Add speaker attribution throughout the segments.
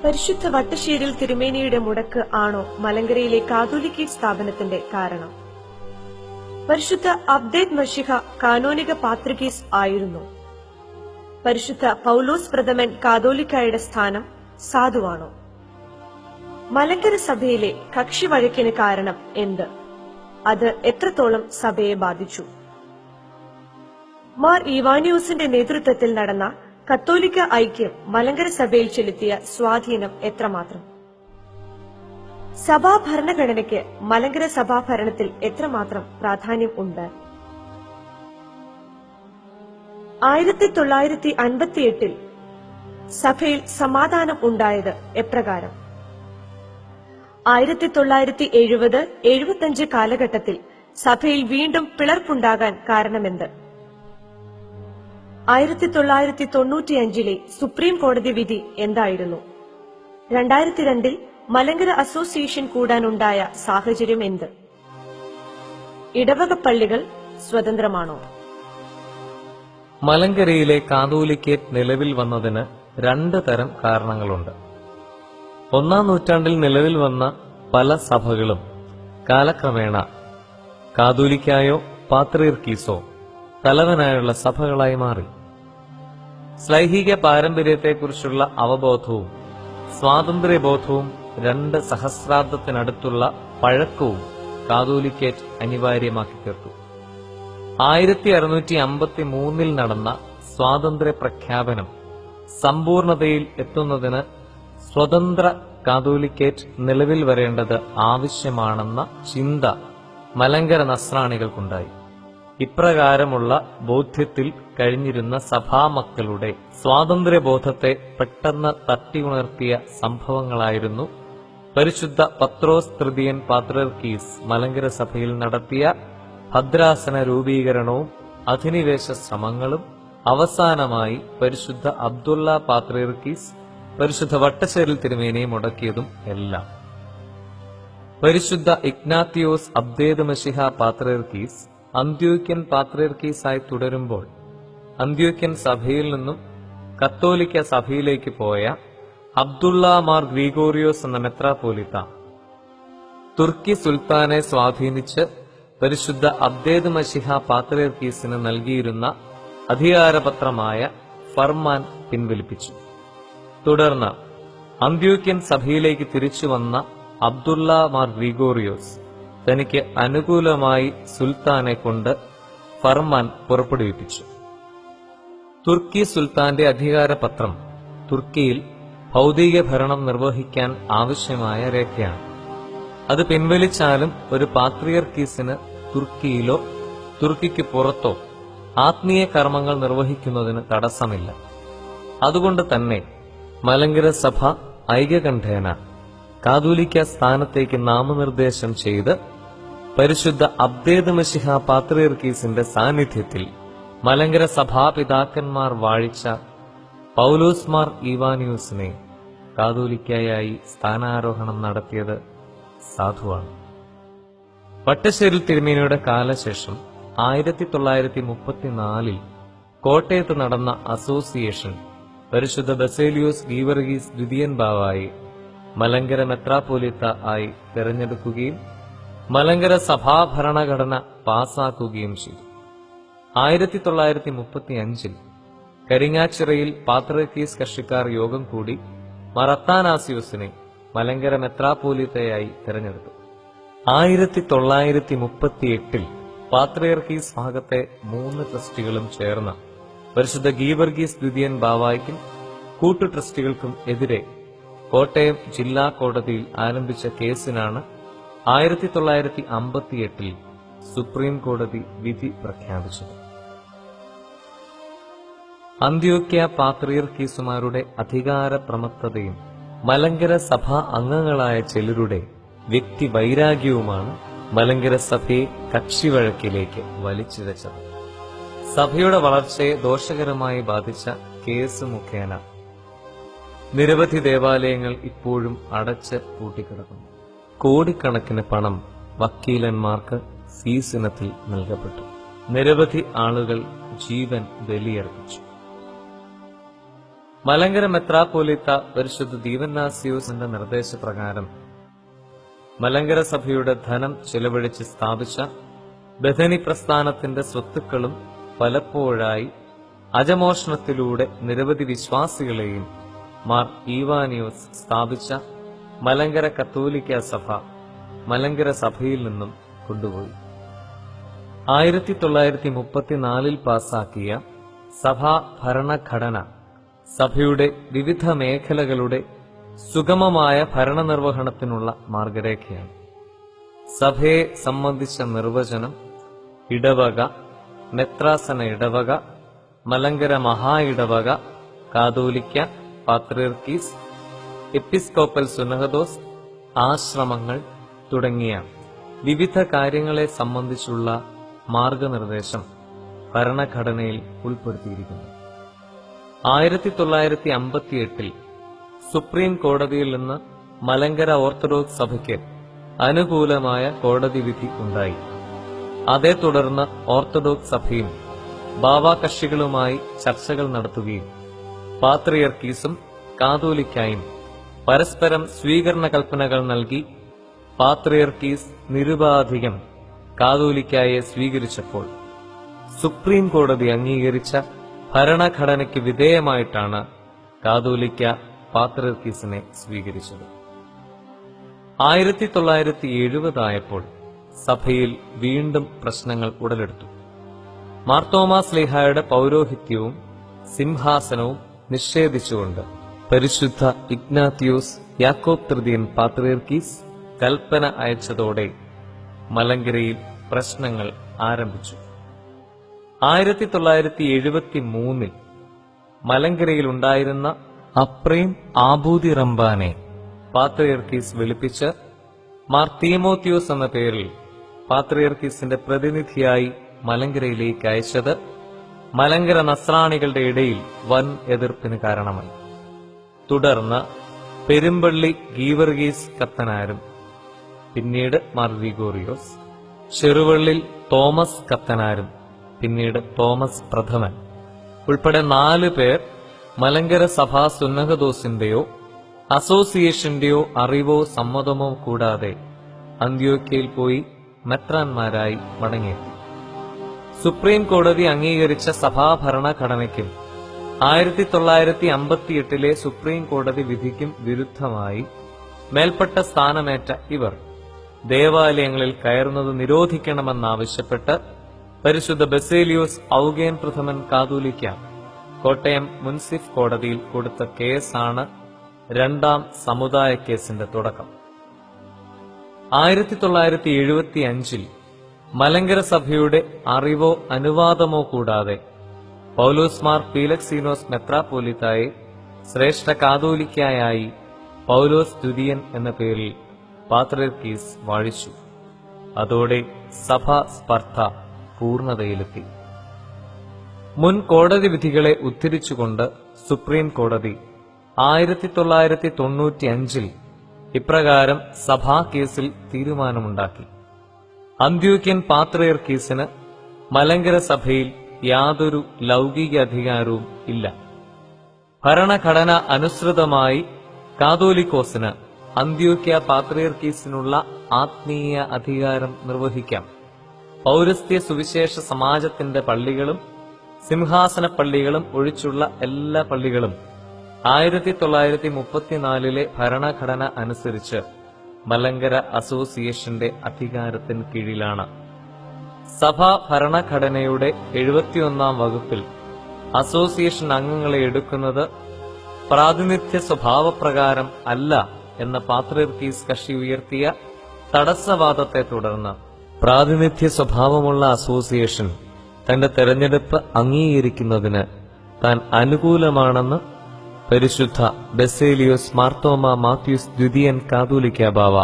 Speaker 1: പരിശുദ്ധ വട്ടശ്ശേരിൽ തിരുമേനിയുടെ മുടക്ക് ആണോ മലങ്കരയിലെ കാതോലിക്കേറ്റ് സ്ഥാപനത്തിന്റെ കാരണം? പരിശുദ്ധ അബ്ദേദ് മശിഹ കാനോനിക പാത്രികീസ് ആയിരുന്നു. പരിശുദ്ധ പൗലോസ് പ്രഥമൻ കാതോലിക്കായുടെ സ്ഥാനം സാധുവാണോ? മലങ്കര സഭയിലെ കക്ഷി വഴക്കിന് കാരണം എന്ത്? അത് എത്രത്തോളം സഭയെ ബാധിച്ചു? മാർ ഈവാനിയോസിന്റെ നേതൃത്വത്തിൽ നടന്ന കത്തോലിക്ക ഐക്യം മലങ്കര സഭയിൽ ചെലുത്തിയ സ്വാധീനം എത്രമാത്രം? സഭാ ഭരണഘടനയ്ക്ക് മലങ്കര സഭാഭരണത്തിൽ എത്രമാത്രം പ്രാധാന്യം ഉണ്ട്? 1958 സഭയിൽ സമാധാനം ഉണ്ടായത് എപ്രകാരം? 1970-75 കാലഘട്ടത്തിൽ സഭയിൽ വീണ്ടും പിളർപ്പുണ്ടാകാൻ കാരണമെന്ത്? 1995 സുപ്രീം കോടതി വിധി എന്തായിരുന്നു? 2002 മലങ്കര അസോസിയേഷൻ കൂടാനുണ്ടായ സാഹചര്യം എന്ത്? ഇടവക പള്ളികൾ സ്വതന്ത്രമാണോ?
Speaker 2: മലങ്കരയിലെ കാതോലിക്കേറ്റ് നിലവിൽ വന്നതിന് 2 തരം കാരണങ്ങളുണ്ട്. 1-ാം നൂറ്റാണ്ടിൽ നിലവിൽ വന്ന പല സഭകളും കാലക്രമേണ കാതോലിക്കായോ പാത്രീർക്കീസോ തലവനായുള്ള സഭകളായി മാറി. ശ്ലൈഹിക പാരമ്പര്യത്തെക്കുറിച്ചുള്ള അവബോധവും സ്വാതന്ത്ര്യബോധവും 2 സഹസ്രാബ്ദത്തിനടുത്തുള്ള പഴക്കവും കാതോലിക്കേറ്റ് അനിവാര്യമാക്കി തീർത്തു. 1653 നടന്ന സ്വാതന്ത്ര്യ പ്രഖ്യാപനം സമ്പൂർണതയിൽ എത്തുന്നതിന് സ്വതന്ത്ര കാതോലിക്കേറ്റ് നിലവിൽ വരേണ്ടത് ആവശ്യമാണെന്ന ചിന്ത മലങ്കര നസ്രാണികൾക്കുണ്ടായി. ഇപ്രകാരമുള്ള ബോധ്യത്തിൽ കഴിഞ്ഞിരുന്ന സഭാമക്കളുടെ സ്വാതന്ത്ര്യബോധത്തെ പെട്ടെന്ന് തട്ടിയുണർത്തിയ സംഭവങ്ങളായിരുന്നു പരിശുദ്ധ പത്രോസ് തൃതീയൻ പാത്രീർക്കീസ് മലങ്കര സഭയിൽ നടത്തിയ ഭദ്രാസന രൂപീകരണവും അധിനിവേശ ശ്രമങ്ങളും, അവസാനമായി പരിശുദ്ധ അബ്ദുള്ള പാത്രീർക്കീസ് പരിശുദ്ധ വട്ടശ്ശേരിൽ തിരുമേനിയെ മുടക്കിയതും എല്ലാം. പരിശുദ്ധ ഇഗ്നാത്തിയോസ് അബ്ദേദ് മശിഹ പാത്രീർക്കീസ് അന്ത്യോക്യൻ പാത്രീർക്കീസായി തുടരുമ്പോൾ അന്ത്യോക്യൻ സഭയിൽ നിന്നും കത്തോലിക്ക സഭയിലേക്ക് പോയ അബ്ദുള്ള മാർ ഗ്രിഗോറിയോസ് എന്ന മെത്രാപ്പോലിത്ത തുർക്കി സുൽത്താനെ സ്വാധീനിച്ച് പരിശുദ്ധ അബ്ദേദ് മശിഹ പാത്രീർക്കീസിന് നൽകിയിരുന്ന അധികാരപത്രമായ ഫർമാൻ പിൻവലിപ്പിച്ചു. തുടർന്ന് അന്ത്യോക്യൻ സഭയിലേക്ക് തിരിച്ചുവന്ന അബ്ദുള്ള മാർ ഗ്രിഗോറിയോസ് തനിക്ക് അനുകൂലമായി സുൽത്താനെ കൊണ്ട് ഫർമാൻ പുറപ്പെടുവിപ്പിച്ചു. തുർക്കി സുൽത്താന്റെ അധികാരപത്രം തുർക്കിയിൽ ഭൗതിക ഭരണം നിർവഹിക്കാൻ ആവശ്യമായ രേഖയാണ്. അത് പിൻവലിച്ചാലും ഒരു പാത്രിയർക്കീസിന് തുർക്കിയിലോ തുർക്കിക്ക് പുറത്തോ ആത്മീയ കർമ്മങ്ങൾ നിർവഹിക്കുന്നതിന് തടസ്സമില്ല. അതുകൊണ്ട് തന്നെ മലങ്കര സഭ ഐകകണ്ഠേന കാതോലിക്ക സ്ഥാനത്തേക്ക് നാമനിർദ്ദേശം ചെയ്ത് പരിശുദ്ധ അബ്ദേദ് മശിഹ പാത്രീർക്കീസിന്റെ സാന്നിധ്യത്തിൽ മലങ്കര സഭാപിതാക്കന്മാർ വാഴിച്ച പൗലോസ് മാർ ഈവാനിയോസിനെ കാതോലിക്കയായി സ്ഥാനാരോഹണം നടത്തിയത് സാധുവാണ്. വട്ടശ്ശേരിൽ തിരുമേനിയുടെ കാലശേഷം 1934 കോട്ടയത്ത് നടന്ന അസോസിയേഷൻ പരിശുദ്ധ ബസേലിയോസ് ഗീവർഗീസ് ദ്വിതീയൻ ബാവായി മലങ്കര മെത്രാപ്പോലിത്ത ആയി തെരഞ്ഞെടുക്കുകയും മലങ്കര സഭാഭരണഘടന പാസാക്കുകയും ചെയ്തു. 1935 കരിങ്ങാച്ചിറയിൽ പാത്രീർക്കീസ് കക്ഷിക്കാർ യോഗം കൂടി മാർ അത്താനാസിയോസിനെ മലങ്കര മെത്രാപ്പോലിത്തയായി തെരഞ്ഞെടുത്തു. 1938 പാത്രീർക്കീസ് ഭാഗത്തെ 3 ട്രസ്റ്റികളും ചേർന്ന് പരിശുദ്ധ ഗീവർഗീസ് ദ്വിതീയൻ ബാവായ്ക്കും കൂട്ടു ട്രസ്റ്റികൾക്കും എതിരെ കോട്ടയം ജില്ലാ കോടതിയിൽ ആരംഭിച്ച കേസിനാണ് 1958 സുപ്രീം കോടതി വിധി പ്രഖ്യാപിച്ചത്. അന്ത്യോക്യ പാത്രീർക്കീസുമാരുടെ അധികാരപ്രമത്തതയും മലങ്കര സഭാ അംഗങ്ങളായ ചിലരുടെ വ്യക്തി വൈരാഗ്യവുമാണ് മലങ്കര സഭയെ കക്ഷിവഴക്കിലേക്ക് വലിച്ചിഴച്ചത്. സഭയുടെ വളർച്ചയെ ദോഷകരമായി ബാധിച്ച കേസ് മുഖേന നിരവധി ദേവാലയങ്ങൾ ഇപ്പോഴും അടച്ച് പൂട്ടിക്കിടക്കുന്നു. കോടിക്കണക്കിന് പണം വക്കീലന്മാർക്ക് ഫീസ് ഇനത്തിൽ നൽകപ്പെട്ടു. നിരവധി ആളുകൾ ജീവൻ ബലിയർപ്പിച്ചു. മലങ്കര മെത്രാപ്പോലീത്ത പരിശുദ്ധ ദീവന്നാസ്യോസിന്റെ നിർദ്ദേശപ്രകാരം മലങ്കര സഭയുടെ ധനം ചെലവഴിച്ച് സ്ഥാപിച്ച ബഥനി പ്രസ്ഥാനത്തിന്റെ സ്വത്തുക്കളും പലപ്പോഴായി അജമോഷണത്തിലൂടെ നിരവധി വിശ്വാസികളെയും മാർ ഈവാനിയോസ് സ്ഥാപിച്ച മലങ്കര കത്തോലിക്ക സഭ മലങ്കര സഭയിൽ നിന്നും കൊണ്ടുപോയി. 1934 പാസാക്കിയ സഭാ ഭരണഘടന സഭയുടെ വിവിധ മേഖലകളുടെ സുഗമമായ ഭരണനിർവഹണത്തിനുള്ള മാർഗരേഖയാണ്. സഭയെ സംബന്ധിച്ച നിർവചനം ഇടവക, മെത്രാസന ഇടവക, മലങ്കര മഹാ ഇടവക, കാതോലിക്ക, പാത്രിയർക്കീസ്, എപ്പിസ്കോപ്പൽ സുനഹദോസ്, ആശ്രമങ്ങൾ തുടങ്ങിയ വിവിധ കാര്യങ്ങളെ സംബന്ധിച്ചുള്ള മാർഗനിർദ്ദേശം ഭരണഘടനയിൽ ഉൾപ്പെടുത്തിയിരിക്കുന്നു. 1958 സുപ്രീം കോടതിയിൽ നിന്ന് മലങ്കര ഓർത്തഡോക്സ് സഭയ്ക്ക് അനുകൂലമായ കോടതി വിധി ഉണ്ടായി. അതേ തുടർന്ന് ഓർത്തഡോക്സ് സഭയും ബാവാ കക്ഷികളുമായി ചർച്ചകൾ നടത്തുകയും പാത്രിയർക്കീസും കാതോലിക്കായും പരസ്പരം സ്വീകരണ കൽപ്പനകൾ നൽകി പാത്രിയർക്കീസ് നിരുപാധികം കാതോലിക്കായെ സ്വീകരിച്ചപ്പോൾ സുപ്രീം കോടതി അംഗീകരിച്ച ഭരണഘടനയ്ക്ക് വിധേയമായിട്ടാണ് കാതോലിക്ക പാത്രിയർക്കീസിനെ സ്വീകരിച്ചത്. 1970 ആയപ്പോൾ സഭയിൽ വീണ്ടും പ്രശ്നങ്ങൾ ഉടലെടുത്തു. മാർത്തോമാ ശ്ലീഹായുടെ പൗരോഹിത്യവും സിംഹാസനവും നിഷേധിച്ചുകൊണ്ട് പരിശുദ്ധ ഇഗ്നാത്തിയോസ് യാക്കോബ് തൃതീയൻ പാത്രിയർക്കീസ് കൽപ്പന അയച്ചതോടെ മലങ്കരയിൽ പ്രശ്നങ്ങൾ ആരംഭിച്ചു. 1973 മലങ്കരയിലുണ്ടായിരുന്ന അപ്രീം ആബൂതി റംബാനെ പാത്രിയർക്കീസ് വിളിപ്പിച്ച് മാർ തീമോത്തിയോസ് എന്ന പേരിൽ പാത്രിയർക്കീസിന്റെ പ്രതിനിധിയായി മലങ്കരയിലേക്ക് അയച്ചത് മലങ്കര നസ്രാണികളുടെ ഇടയിൽ വൻ എതിർപ്പിന് കാരണമായി. തുടർന്ന് പെരുമ്പള്ളി ഗീവർഗീസ് കത്തനാരും, പിന്നീട് മാർ ഗ്രിഗോറിയോസ്, ചെറുവള്ളിൽ തോമസ് കത്തനാരും, പിന്നീട് തോമസ് പ്രഥമൻ ഉൾപ്പെടെ 4 പേർ മലങ്കര സഭാ സുന്നഹദോസിന്റെയോ അസോസിയേഷന്റെയോ അറിവോ സമ്മതമോ കൂടാതെ അന്ത്യോക്യയിൽ പോയി മെത്രാന്മാരായി മടങ്ങിയെത്തി. സുപ്രീം കോടതി അംഗീകരിച്ച സഭാ ഭരണഘടനയ്ക്കും 1958 സുപ്രീം കോടതി വിധിക്കും വിരുദ്ധമായി മേൽപ്പെട്ട സ്ഥാനമേറ്റ ഇവർ ദേവാലയങ്ങളിൽ കയറുന്നത് നിരോധിക്കണമെന്നാവശ്യപ്പെട്ട് പരിശുദ്ധ ബസേലിയോസ് ഔഗേൻ പ്രഥമൻ കാതോലിക്ക കോട്ടയം മുൻസിഫ് കോടതിയിൽ കൊടുത്ത കേസാണ് രണ്ടാം സമുദായ കേസിന്റെ തുടക്കം. 1975 മലങ്കര സഭയുടെ അറിവോ അനുവാദമോ കൂടാതെ പൗലോസ് മാർ പീലക്സീനോസ് മെത്രാപ്പോലിത്തായെ ശ്രേഷ്ഠ കാതോലിക്കായായി പൗലോസ് ദ്വിതീയൻ എന്ന പേരിൽ പാത്രിയർക്കീസ് വാഴിച്ചു. അതോടെ സഭാ സ്പർദ്ധ പൂർണ്ണതയിലെത്തി. മുൻ കോടതി വിധികളെ ഉദ്ധരിച്ചുകൊണ്ട് സുപ്രീം കോടതി 1995 ഇപ്രകാരം സഭാ കേസിൽ തീരുമാനമുണ്ടാക്കി. അന്ത്യോക്യൻ പാത്രിയർക്കീസിന് മലങ്കര സഭയിൽ യാതൊരു ലൗകിക അധികാരവും ഇല്ല. ഭരണഘടന അനുസൃതമായി കാതോലിക്കോസിന് അന്ത്യോക്യ പാത്രിയർക്കീസിനുള്ള ആത്മീയ അധികാരം നിർവഹിക്കാം. പൗരസ്ത്യ സുവിശേഷ സമാജത്തിന്റെ പള്ളികളും സിംഹാസന പള്ളികളും ഒഴിച്ചുള്ള എല്ലാ പള്ളികളും 1934 ഭരണഘടന അനുസരിച്ച് മലങ്കര അസോസിയേഷന്റെ അധികാരത്തിന് കീഴിലാണ്. സഭാ ഭരണഘടനയുടെ 71 വകുപ്പിൽ അസോസിയേഷൻ അംഗങ്ങളെ എടുക്കുന്നത് പ്രാതിനിധ്യ സ്വഭാവപ്രകാരം അല്ല എന്ന പാത്രിയർക്കീസ് കക്ഷി ഉയർത്തിയ തടസ്സവാദത്തെ തുടർന്ന് പ്രാതിനിധ്യ സ്വഭാവമുള്ള അസോസിയേഷൻ തന്റെ തെരഞ്ഞെടുപ്പ് അംഗീകരിക്കുന്നതിന് താൻ അനുകൂലമാണെന്ന് പരിശുദ്ധ ബസേലിയോസ് മാർത്തോമ മാത്യൂസ് ദ്വിതീയൻ കാതോലിക്ക ബാവ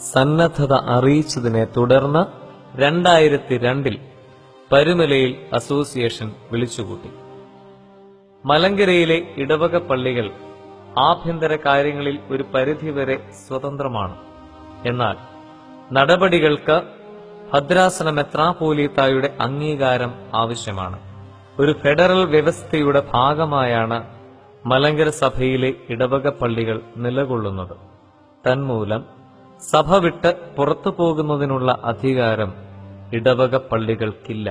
Speaker 2: സന്നദ്ധത അറിയിച്ചതിനെ തുടർന്ന് 2002 പരുമലയിൽ അസോസിയേഷൻ വിളിച്ചുകൂട്ടി. മലങ്കരയിലെ ഇടവക പള്ളികൾ ആഭ്യന്തര കാര്യങ്ങളിൽ ഒരു പരിധിവരെ സ്വതന്ത്രമാണ്. എന്നാൽ നടപടികൾക്ക് ഭദ്രാസന മെത്രാപ്പോലീത്തായുടെ അംഗീകാരം ആവശ്യമാണ്. ഒരു ഫെഡറൽ വ്യവസ്ഥയുടെ ഭാഗമായാണ് മലങ്കര സഭയിലെ ഇടവക പള്ളികൾ നിലകൊള്ളുന്നത്. തന്മൂലം സഭ വിട്ട് പുറത്തു പോകുന്നതിനുള്ള അധികാരം ഇടവക പള്ളികൾക്കില്ല.